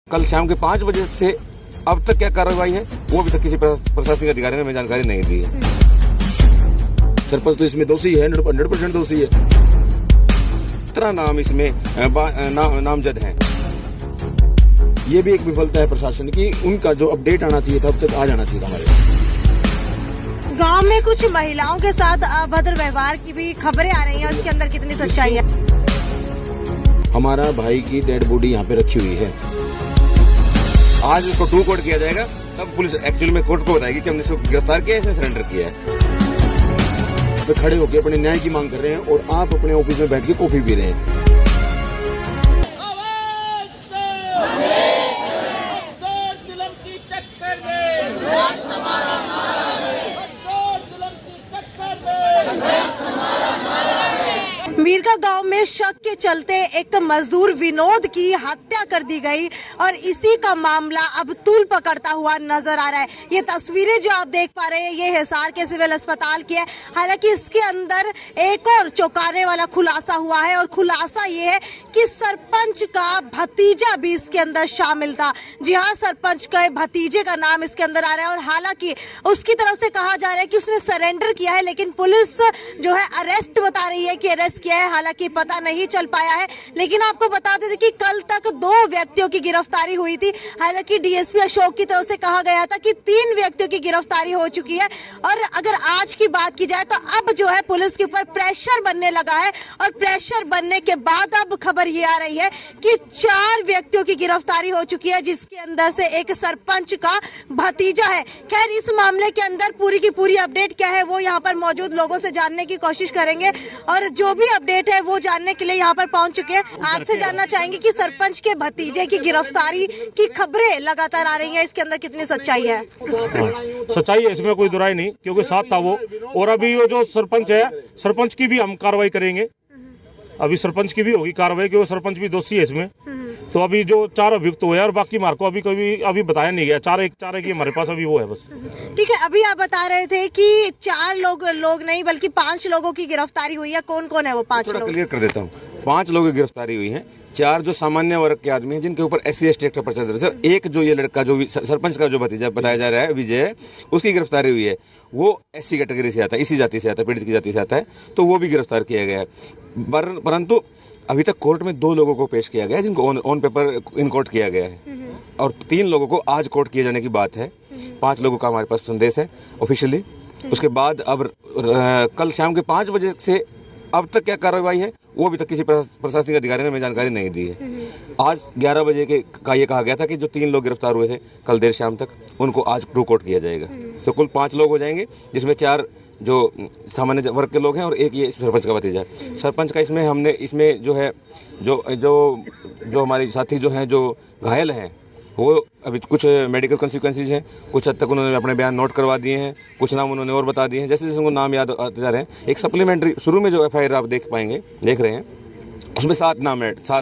कल शाम के 5 बजे से अब तक क्या कार्रवाई है वो अभी तक किसी प्रशासनिक अधिकारी ने हमें जानकारी नहीं दी है। सरपंच तो इसमें दोषी है, 100% दोषी है। 17 नाम इसमें नामजद हैं। ये भी एक विफलता है प्रशासन की, उनका जो अपडेट आना चाहिए था अब तक आ जाना चाहिए हमारे। गांव में कुछ महिलाओं के साथ अभद्र व्यवहार की भी खबरें आ रही हैं, उसके अंदर कितनी सच्चाई है? हमारा भाई की डेड बॉडी यहाँ पे रखी हुई है। आज इसको ट्रू कोर्ट किया जाएगा, तब पुलिस एक्चुअल में कोर्ट को बताएगी कि हमने इसको गिरफ्तार किया है, इसने सरेंडर किया है। तो खड़े होकर अपने न्याय की मांग कर रहे हैं और आप अपने ऑफिस में बैठ के कॉफी पी रहे हैं। मीरका गांव में शक के चलते एक मजदूर विनोद की हत्या कर दी गई और इसी का मामला अब तूल पकड़ता हुआ नजर आ रहा है। ये तस्वीरें जो आप देख पा रहे हैं ये हिसार के सिविल अस्पताल की है। हालांकि इसके अंदर एक और चौंकाने वाला खुलासा हुआ है और खुलासा ये है कि सरपंच का भतीजा भी इसके अंदर शामिल था। जी हाँ, सरपंच के भतीजे का नाम इसके अंदर आ रहा है और हालांकि उसकी तरफ से कहा जा रहा है कि उसने सरेंडर किया है, लेकिन पुलिस जो है अरेस्ट बता रही है कि अरेस्ट किया है। हालांकि पता नहीं चल पाया है, लेकिन आपको बता दें कि कल तक 2 व्यक्तियों की गिरफ्तारी हुई थी। हालांकि डीएसपी अशोक की तरफ से कहा गया था कि 3 व्यक्तियों की गिरफ्तारी हो चुकी है और अगर आज की बात की जाए तो अब जो है पुलिस के ऊपर प्रेशर बनने लगा है और प्रेशर बनने के बाद अब खबर ये आ रही है कि 4 व्यक्तियों की गिरफ्तारी हो चुकी है, जिसके अंदर से एक सरपंच का भतीजा है। खैर, इस मामले के अंदर पूरी की पूरी अपडेट क्या है वो यहाँ पर मौजूद लोगों से जानने की कोशिश करेंगे और जो भी अपडेट है वो जानने के लिए यहाँ पर पहुंच चुके हैं। आपसे जानना चाहेंगे कि सरपंच के भतीजे की गिरफ्तारी की खबरें लगातार आ रही हैं, इसके अंदर कितनी सच्चाई है? सच्चाई है, इसमें कोई दुराई नहीं, क्योंकि साथ था वो। और अभी वो जो सरपंच है, सरपंच की भी हम कार्रवाई करेंगे। अभी सरपंच की भी होगी कार्रवाई, क्योंकि सरपंच भी दोषी है इसमें। तो अभी जो 4 अभियुक्त हुए और बाकी मार को अभी बताया नहीं गया। 4 की हमारे पास अभी वो है बस। ठीक है, अभी आप बता रहे थे कि 4 लोग नहीं बल्कि 5 लोगों की गिरफ्तारी हुई है। कौन कौन है वो 5 लोग? क्लियर कर देता हूँ। 5 लोगों की गिरफ्तारी हुई है। 4 जो सामान्य वर्ग के आदमी हैं जिनके ऊपर SC/ST एक्ट का पर्चा दर्ज है। एक जो ये लड़का जो सरपंच का जो भतीजा बताया जा रहा है विजय, उसकी गिरफ्तारी हुई है। वो SC कैटेगरी से आता है, इसी जाति से आता है, पीड़ित की जाति से आता है, तो वो भी गिरफ्तार किया गया है। परंतु अभी तक कोर्ट में 2 लोगों को पेश किया गया है जिनको ऑन पेपर इन कोर्ट किया गया है और 3 लोगों को आज कोर्ट किए जाने की बात है। 5 लोगों का हमारे पास संदेश है ऑफिशियली। उसके बाद अब कल शाम के 5 बजे से अब तक क्या कार्रवाई है वो अभी तक किसी प्रशासनिक अधिकारी ने हमें जानकारी नहीं दी है। आज 11 बजे का ये कहा गया था कि जो 3 लोग गिरफ्तार हुए थे कल देर शाम तक, उनको आज ट्रू कोर्ट किया जाएगा। तो कुल 5 लोग हो जाएंगे, जिसमें 4 जो सामान्य वर्ग के लोग हैं और एक ये सरपंच का भतीजा है। सरपंच का इसमें जो है जो हमारी साथी जो हैं जो घायल हैं वो अभी कुछ मेडिकल कॉन्सिक्वेंसेज हैं, कुछ हद तक उन्होंने अपने बयान नोट करवा दिए हैं, कुछ नाम उन्होंने और बता दिए हैं। जैसे जैसे उनको नाम याद आते जा रहे हैं, एक सप्लीमेंट्री शुरू में जो FIR आप देख रहे हैं उसमें 7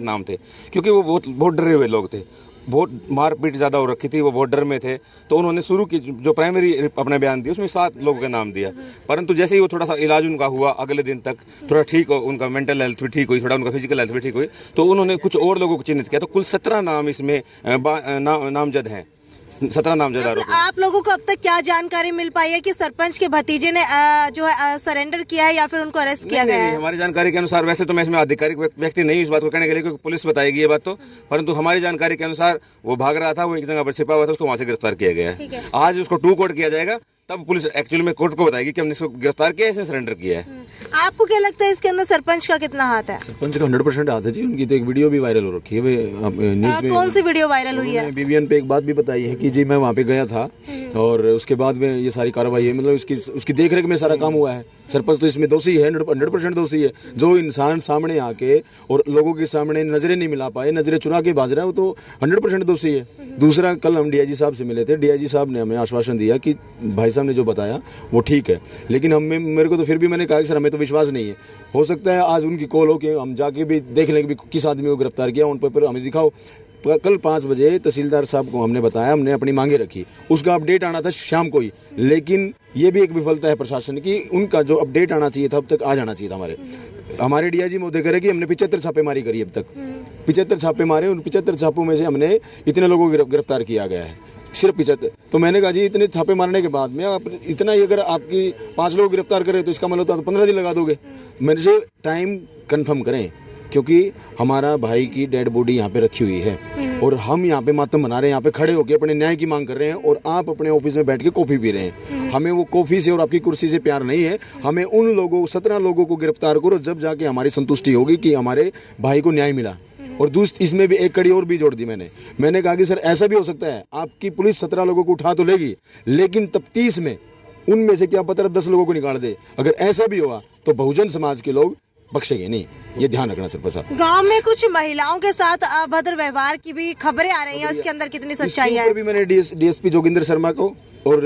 नाम थे, क्योंकि वो बहुत डरे हुए लोग थे, बहुत मारपीट ज़्यादा हो रखी थी, वो बहुत डर में थे। तो उन्होंने शुरू की जो प्राइमरी अपने बयान दिए उसमें 7 लोगों का नाम दिया। परंतु जैसे ही वो थोड़ा सा इलाज उनका हुआ, अगले दिन तक थोड़ा ठीक हो, उनका मेंटल हेल्थ भी ठीक हुई, थोड़ा उनका फिजिकल हेल्थ भी ठीक हुई, तो उन्होंने कुछ और लोगों को चिन्हित किया। तो कुल 17 नाम इसमें नामजद हैं, 17 नामजद आरोपी। आप लोगों को अब तक क्या जानकारी मिल पाई है कि सरपंच के भतीजे ने जो है सरेंडर किया है या फिर उनको अरेस्ट किया गया है? हमारी जानकारी के अनुसार, वैसे तो मैं इसमें आधिकारिक व्यक्ति नहीं हूँ इस बात को कहने के लिए, क्योंकि पुलिस बताएगी ये बात तो, परंतु हमारी जानकारी के अनुसार वो भाग रहा था, वो एक जगह पर छिपा हुआ था, उसको वहाँ से गिरफ्तार किया गया है। आज उसको ट्रू कोर्ट किया जाएगा, तब पुलिस एक्चुअल में कोर्ट को बताएगी कि हमने इसको गिरफ्तार किया है, इसने सरेंडर किया है। आपको क्या लगता है इसके अंदर सरपंच का कितना हाथ है? सरपंच का 100% हाथ है जी। उनकी तो एक वीडियो भी वायरल हो रखी है न्यूज में। कौन सी वीडियो वायरल हुई है? BBN पे एक बात भी बताई है कि जी मैं वहाँ पे गया था और उसके बाद में ये सारी कार्रवाई है, मतलब उसकी देखरेख में सारा काम हुआ है। सरपंच तो इसमें दोषी है, 100% दोषी है। जो इंसान सामने आके और लोगों के सामने नजरें नहीं मिला पाए, नजरें चुरा के भाज रहा है, वो तो 100% दोषी है। दूसरा, कल हम DIG साहब से मिले थे, DIG साहब ने हमें आश्वासन दिया कि भाई साहब ने जो बताया वो ठीक है, लेकिन मेरे को तो फिर भी मैंने कहा कि सर हमें तो विश्वास नहीं है। हो सकता है आज उनकी कॉल हो कि हम जाके भी देख लें कि किस आदमी को गिरफ्तार किया, उन पर हमें दिखाओ। कल 5 बजे तहसीलदार साहब को हमने बताया, हमने अपनी मांगे रखी, उसका अपडेट आना था शाम को ही, लेकिन ये भी एक विफलता है प्रशासन की, उनका जो अपडेट आना चाहिए था अब तक आ जाना चाहिए था हमारे DIG महोदय कह रहे कि हमने 75 छापेमारी करी अब तक। 75 छापे मारे, उन 75 छापों में से हमने इतने लोगों को गिरफ्तार किया गया है, सिर्फ 75। तो मैंने कहा जी इतने छापे मारने के बाद में आप इतना ही अगर आपकी 5 लोग गिरफ्तार करें तो इसका मतलब तो 15 दिन लगा दोगे। मेरे से टाइम कंफर्म करें, क्योंकि हमारा भाई की डेड बॉडी यहाँ पे रखी हुई है और हम यहाँ पे मातम बना रहे हैं, यहाँ पे खड़े होकर अपने न्याय की मांग कर रहे हैं और आप अपने ऑफिस में बैठ के कॉफी पी रहे हैं। हमें वो कॉफी से और आपकी कुर्सी से प्यार नहीं है, हमें उन लोगों 17 लोगों को गिरफ्तार करो, जब जाके हमारी संतुष्टि होगी कि हमारे भाई को न्याय मिला। और दूसरी इसमें भी एक कड़ी और भी जोड़ दी मैंने कहा कि सर ऐसा भी हो सकता है आपकी पुलिस 17 लोगों को उठा तो लेगी, लेकिन तफ्तीश में उनमें से क्या पता 10 लोगों को निकाल दे। अगर ऐसा भी हुआ तो बहुजन समाज के लोग बख्शेंगे नहीं, ये ध्यान रखना सरपंच साहब। गांव में कुछ महिलाओं के साथ अभद्र व्यवहार की भी खबरें आ रही हैं, उसके अंदर कितनी सच्चाई है? भी मैंने डीएसपी जोगिंदर शर्मा को और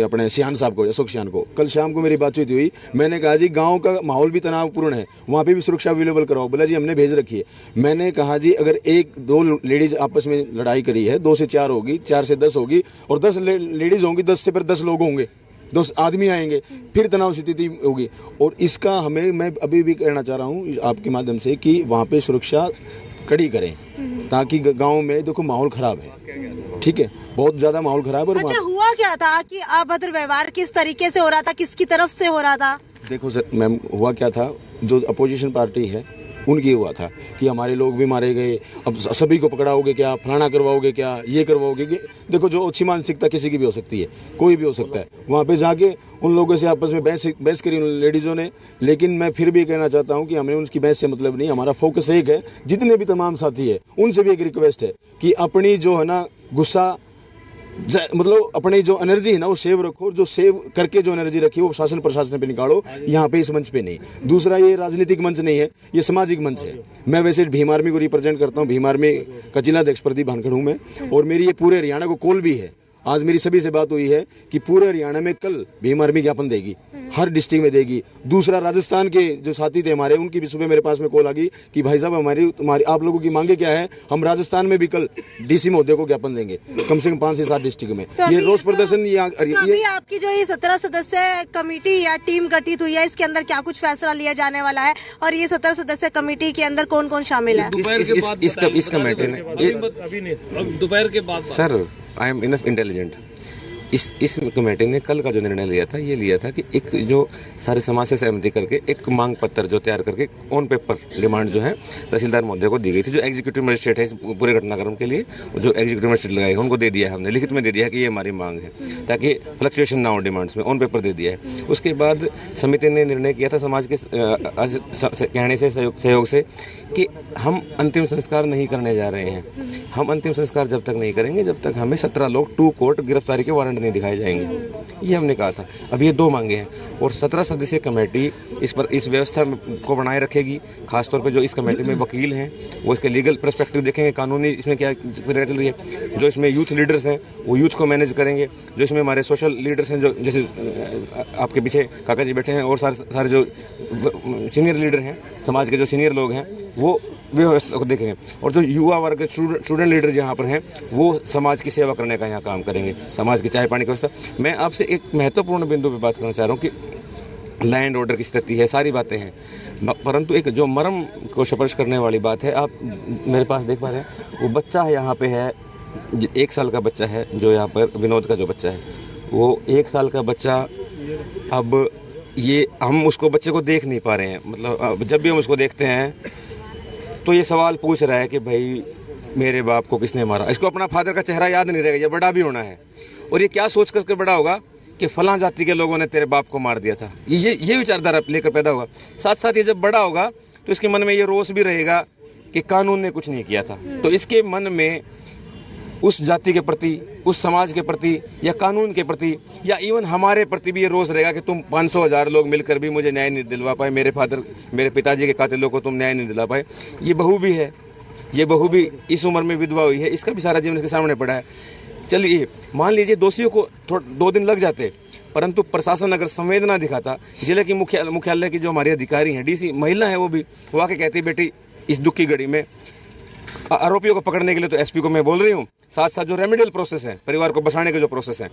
अपने सियान साहब को, अशोक सियान को, कल शाम को मेरी बातचीत हुई। मैंने कहा जी गांव का माहौल भी तनावपूर्ण है, वहाँ पे भी सुरक्षा अवेलेबल कराओ। बोला जी हमने भेज रखी है। मैंने कहा जी अगर 1-2 लेडीज आपस में लड़ाई करी है, 2 से 4 होगी, 4 से 10 होगी और 10 लेडीज होंगी, 10 से फिर 10 लोग होंगे, 10 आदमी आएंगे, फिर तनाव स्थिति होगी। और इसका हमें, मैं अभी भी कहना चाह रहा हूँ आपके माध्यम से कि वहाँ पे सुरक्षा कड़ी करें, ताकि गांव में देखो माहौल खराब है, ठीक है, बहुत ज्यादा माहौल खराब है। और अच्छा हुआ क्या था कि अभद्र व्यवहार किस तरीके से हो रहा था, किसकी तरफ से हो रहा था? देखो सर मैम, हुआ क्या था, जो अपोजिशन पार्टी है उनकी हुआ था कि हमारे लोग भी मारे गए, अब सभी को पकड़ाओगे क्या, फलाना करवाओगे क्या, ये करवाओगे। देखो जो अच्छी मानसिकता किसी की भी हो सकती है, कोई भी हो सकता है, वहाँ पे जाके उन लोगों से आपस में बहस करी उन लेडीज़ों ने। लेकिन मैं फिर भी कहना चाहता हूँ कि हमें उनकी बहस से मतलब नहीं, हमारा फोकस एक है, जितने भी तमाम साथी है उनसे भी एक रिक्वेस्ट है कि अपनी जो है ना गुस्सा, मतलब अपनी जो एनर्जी है ना वो सेव रखो, जो सेव करके जो एनर्जी रखी वो शासन प्रशासन पे निकालो, यहाँ पे इस मंच पे नहीं। दूसरा, ये राजनीतिक मंच नहीं है, ये सामाजिक मंच है। मैं वैसे भीम आर्मी को रिप्रेजेंट करता हूँ, भीम आर्मी का जिलाध्यक्ष प्रदीप भानखड़ हूँ मैं, और मेरी ये पूरे हरियाणा को कॉल भी है। आज मेरी सभी से बात हुई है कि पूरे हरियाणा में कल भीम आर्मी ज्ञापन देगी, हर डिस्ट्रिक्ट में देगी। दूसरा, राजस्थान के जो साथी थे हमारे, उनकी भी सुबह मेरे पास में कॉल आ गई कि भाई साहब तुम्हारी आप लोगों की मांगे क्या है, हम राजस्थान में भी कल डीसी महोदय को ज्ञापन देंगे, कम से कम 5 से 7 डिस्ट्रिक्ट में। ये रोष प्रदर्शन ये आपकी जो ये 17 सदस्य कमेटी या टीम गठित हुई है, इसके अंदर क्या कुछ फैसला लिया जाने वाला है, और ये 17 सदस्य कमेटी के अंदर कौन कौन शामिल है? इस कमेटी ने दोपहर के बाद sir, I am enough intelligent. इस कमेटी ने कल का जो निर्णय लिया था, ये लिया था कि एक जो सारे समाज से सहमति करके एक मांग पत्र जो तैयार करके ऑन पेपर डिमांड जो है तहसीलदार महोदय को दी गई थी, जो एग्जीक्यूटिव मजिस्ट्रेट है इस पूरे घटनाक्रम के लिए, जो एग्जीक्यूटिव मजिस्ट्रेट लगाए उनको दे दिया है हमने, लिखित में दे दिया है कि ये हमारी मांग है, ताकि फ्लक्चुएशन ना हो डिमांड्स में, ऑन पेपर दे दिया है। उसके बाद समिति ने निर्णय किया था समाज के कहने से, सहयोग से, कि हम अंतिम संस्कार नहीं करने जा रहे हैं। हम अंतिम संस्कार जब तक नहीं करेंगे जब तक हमें 17 लोग टू कोर्ट गिरफ्तारी के वारंट नहीं दिखाए जाएंगे, ये हमने कहा था। अब ये 2 मांगे हैं और 17 सदस्यीय कमेटी इस व्यवस्था को बनाए रखेगी। खासतौर पे जो इस कमेटी में वकील हैं वो इसके लीगल पर्सपेक्टिव देखेंगे, कानूनी इसमें क्या प्रक्रिया चल रही है। जो इसमें यूथ लीडर्स हैं वो यूथ को मैनेज करेंगे। जो इसमें हमारे सोशल लीडर्स हैं, जो जैसे आपके पीछे काका जी बैठे हैं, और सारे जो सीनियर लीडर हैं, समाज के जो सीनियर लोग हैं, वो व्यवस्था को देखेंगे। और जो युवा वर्ग स्टूडेंट लीडर यहाँ पर हैं वो समाज की सेवा करने का यहाँ काम करेंगे, समाज की चाय पानी की व्यवस्था। मैं आपसे एक महत्वपूर्ण बिंदु पे बात करना चाह रहा हूँ कि लैंड ऑर्डर की स्थिति है, सारी बातें हैं, परंतु एक जो मर्म को स्पर्श करने वाली बात है, आप मेरे पास देख पा रहे हैं, वो बच्चा यहाँ पे है, 1 साल का बच्चा है, जो यहाँ पर विनोद का जो बच्चा है, वो 1 साल का बच्चा, अब ये हम उसको बच्चे को देख नहीं पा रहे हैं। मतलब जब भी हम उसको देखते हैं तो ये सवाल पूछ रहा है कि भाई मेरे बाप को किसने मारा। इसको अपना फादर का चेहरा याद नहीं रहेगा, ये बड़ा भी होना है, और ये क्या सोच करके बड़ा होगा कि फलां जाति के लोगों ने तेरे बाप को मार दिया था। ये विचारधारा लेकर पैदा होगा। साथ साथ ये जब बड़ा होगा तो इसके मन में ये रोष भी रहेगा कि कानून ने कुछ नहीं किया था। तो इसके मन में उस जाति के प्रति, उस समाज के प्रति, या कानून के प्रति, या इवन हमारे प्रति भी ये रोष रहेगा कि तुम 500,000 लोग मिलकर भी मुझे न्याय नहीं दिलवा पाए, मेरे पिताजी के कातिलों को तुम न्याय नहीं दिला पाए। ये बहू भी है, ये बहू भी इस उम्र में विधवा हुई है, इसका भी सारा जीवन इसके सामने पड़ा है। चलिए मान लीजिए दोषियों को 2 दिन लग जाते, परंतु प्रशासन अगर संवेदना दिखाता, जिले की मुख्यालय की जो हमारे अधिकारी हैं, डीसी महिला है, वो आके कहती बेटी इस दुख की घड़ी में आरोपियों को पकड़ने के लिए तो एसपी को मैं बोल रही हूँ, साथ साथ जो रेमेडियल प्रोसेस है, परिवार को बसाने के जो प्रोसेस है,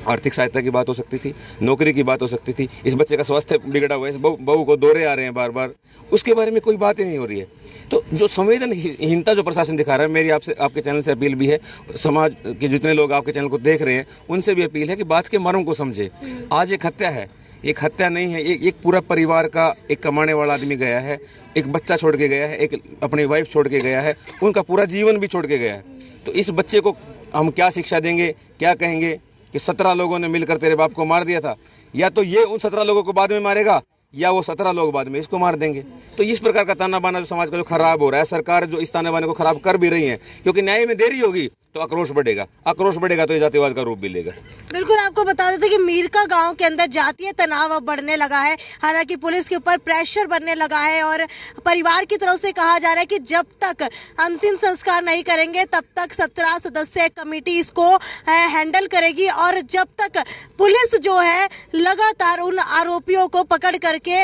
आर्थिक सहायता की बात हो सकती थी, नौकरी की बात हो सकती थी, इस बच्चे का स्वास्थ्य बिगड़ा हुआ है, इस बहू को दौरे आ रहे हैं बार बार, उसके बारे में कोई बात ही नहीं हो रही है। तो जो संवेदनहीनता जो प्रशासन दिखा रहा है, मेरी आपसे, आपके चैनल से अपील भी है, समाज के जितने लोग आपके चैनल को देख रहे हैं उनसे भी अपील है कि बात के मर्म को समझे। आज एक हत्या है, एक हत्या नहीं है, एक पूरा परिवार का, एक कमाने वाला आदमी गया है, एक बच्चा छोड़ के गया है, एक अपनी वाइफ छोड़ के गया है, उनका पूरा जीवन भी छोड़ के गया है। तो इस बच्चे को हम क्या शिक्षा देंगे, क्या कहेंगे कि 17 लोगों ने मिलकर तेरे बाप को मार दिया था, या तो ये उन 17 लोगों को बाद में मारेगा या वो 17 लोग बाद में इसको मार देंगे। तो इस प्रकार का ताना बाना जो समाज का जो खराब हो रहा है, सरकार जो इस ताना बाने को खराब कर भी रही है, क्योंकि न्याय में देरी होगी तो आक्रोश बढ़ेगा, आक्रोश बढ़ेगा तो ये जातिवाद का रूप भी लेगा। बिल्कुल, आपको बता देते कि मीरका गांव के अंदर जातीय तनाव अब बढ़ने लगा है। हालांकि पुलिस के ऊपर प्रेशर बनने लगा है और परिवार की तरफ से कहा जा रहा है कि जब तक अंतिम संस्कार नहीं करेंगे तब तक 17 सदस्यीय कमेटी इसको हैंडल करेगी, और जब तक पुलिस जो है लगातार उन आरोपियों को पकड़ करके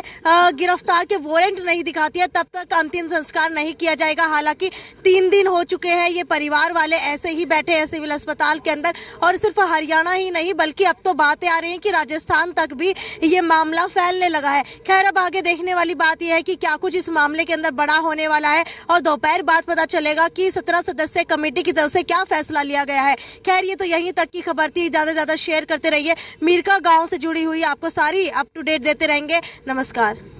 गिरफ्तार के वारंट नहीं दिखाती है तब तक अंतिम संस्कार नहीं किया जाएगा। हालांकि 3 दिन हो चुके हैं, ये परिवार वाले ऐसे ही बैठे हैं सिविल अस्पताल के अंदर, और सिर्फ हरियाणा ही नहीं बल्कि अब तो बातें आ रही हैं कि राजस्थान तक भी ये मामला फैलने लगा है। खैर, अब आगे देखने वाली बात यह है कि क्या कुछ इस मामले के अंदर बड़ा होने वाला है, और दोपहर बाद पता चलेगा कि 17 सदस्यीय कमेटी की तरफ से क्या फैसला लिया गया है। खैर, ये तो यहीं तक की खबर थी। ज्यादा से ज्यादा शेयर करते रहिए। मीरका गांव से जुड़ी हुई आपको सारी अप टू डेट देते रहेंगे। नमस्कार।